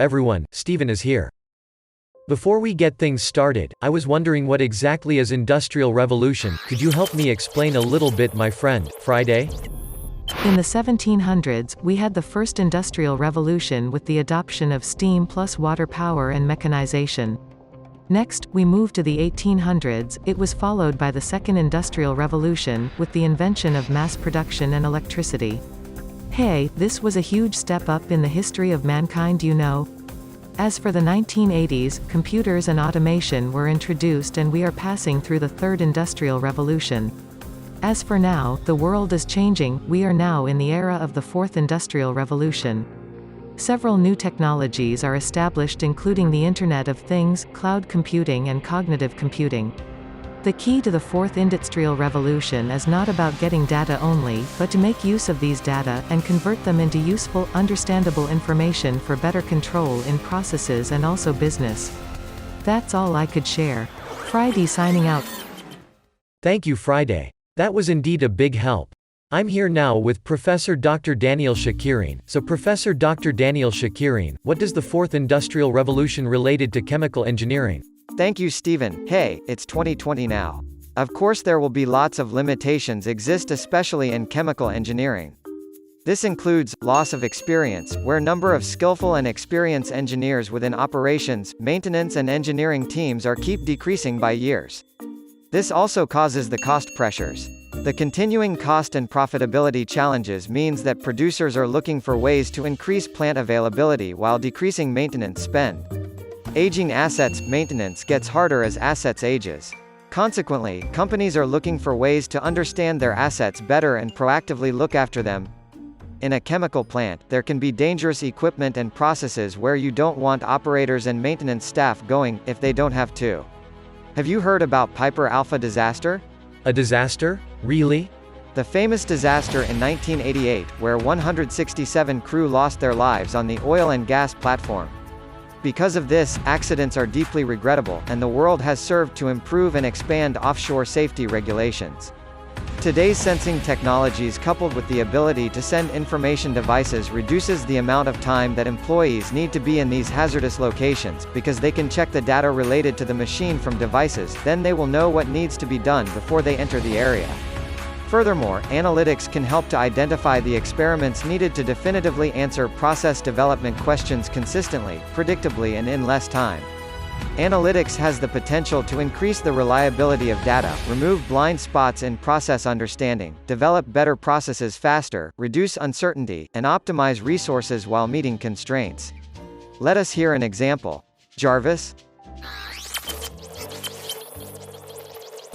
everyone, Stephen is here. Before we get things started, I was wondering what exactly is Industrial Revolution. Could you help me explain a little bit, my friend, Friday? In the 1700s, we had the first industrial revolution with the adoption of steam plus water power and mechanization. Next, we moved to the 1800s. It was followed by the second industrial revolution, with the invention of mass production and electricity. Hey, this was a huge step up in the history of mankind, you know. As for the 1980s, computers and automation were introduced and we are passing through the third industrial revolution. As for now, the world is changing. We are now in the era of the fourth industrial revolution. Several new technologies are established, including the Internet of Things, cloud computing and cognitive computing. The key to the fourth industrial revolution is not about getting data only, but to make use of these data, and convert them into useful, understandable information for better control in processes and also business. That's all I could share. Friday signing out. Thank you, Friday. That was indeed a big help. I'm here now with Professor Dr. Daniel Shakirine. So Professor Dr. Daniel Shakirine, what does the fourth industrial revolution related to chemical engineering? Thank you, Stephen. Hey, it's 2020 now. Of course there will be lots of limitations exist, especially in chemical engineering. This includes loss of experience, where number of skillful and experienced engineers within operations, maintenance and engineering teams are keep decreasing by years. This also causes the cost pressures. The continuing cost and profitability challenges means that producers are looking for ways to increase plant availability while decreasing maintenance spend. Aging assets maintenance gets harder as assets ages. Consequently, companies are looking for ways to understand their assets better and proactively look after them. In a chemical plant, there can be dangerous equipment and processes where you don't want operators and maintenance staff going if they don't have to. Have you heard about Piper Alpha disaster? A disaster? Really? The famous disaster in 1988, where 167 crew lost their lives on the oil and gas platform. Because of this, accidents are deeply regrettable, and the world has served to improve and expand offshore safety regulations. Today's sensing technologies coupled with the ability to send information devices reduces the amount of time that employees need to be in these hazardous locations, because they can check the data related to the machine from devices, then they will know what needs to be done before they enter the area. Furthermore, analytics can help to identify the experiments needed to definitively answer process development questions consistently, predictably and in less time. Analytics has the potential to increase the reliability of data, remove blind spots in process understanding, develop better processes faster, reduce uncertainty, and optimize resources while meeting constraints. Let us hear an example. Jarvis?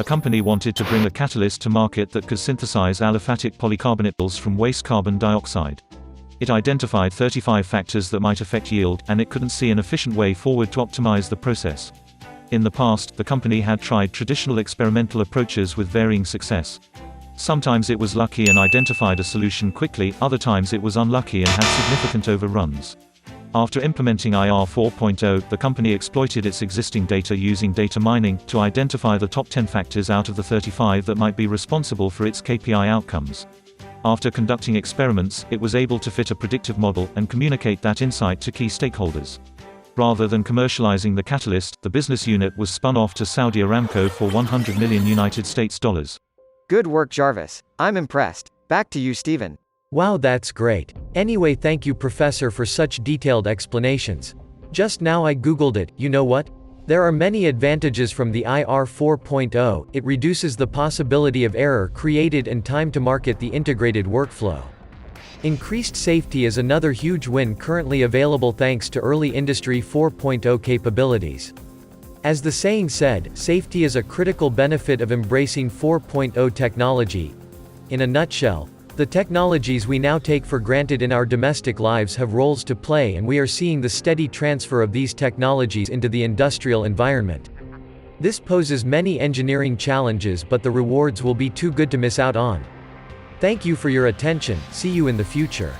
A company wanted to bring a catalyst to market that could synthesize aliphatic polycarbonates from waste carbon dioxide. It identified 35 factors that might affect yield, and it couldn't see an efficient way forward to optimize the process. In the past, the company had tried traditional experimental approaches with varying success. Sometimes it was lucky and identified a solution quickly, other times it was unlucky and had significant overruns. After implementing IR 4.0, the company exploited its existing data using data mining, to identify the top 10 factors out of the 35 that might be responsible for its KPI outcomes. After conducting experiments, it was able to fit a predictive model, and communicate that insight to key stakeholders. Rather than commercializing the catalyst, the business unit was spun off to Saudi Aramco for $100 million United States dollars. Good work, Jarvis. I'm impressed. Back to you, Stephen. Wow, that's great. Anyway, thank you, Professor, for such detailed explanations. Just now I googled it. You know what? There are many advantages from the IR 4.0. It reduces the possibility of error created and time to market the integrated workflow. Increased safety is another huge win currently available thanks to early Industry 4.0 capabilities. As the saying said, safety is a critical benefit of embracing 4.0 technology. In a nutshell, the technologies we now take for granted in our domestic lives have roles to play, and we are seeing the steady transfer of these technologies into the industrial environment. This poses many engineering challenges, but the rewards will be too good to miss out on. Thank you for your attention. See you in the future.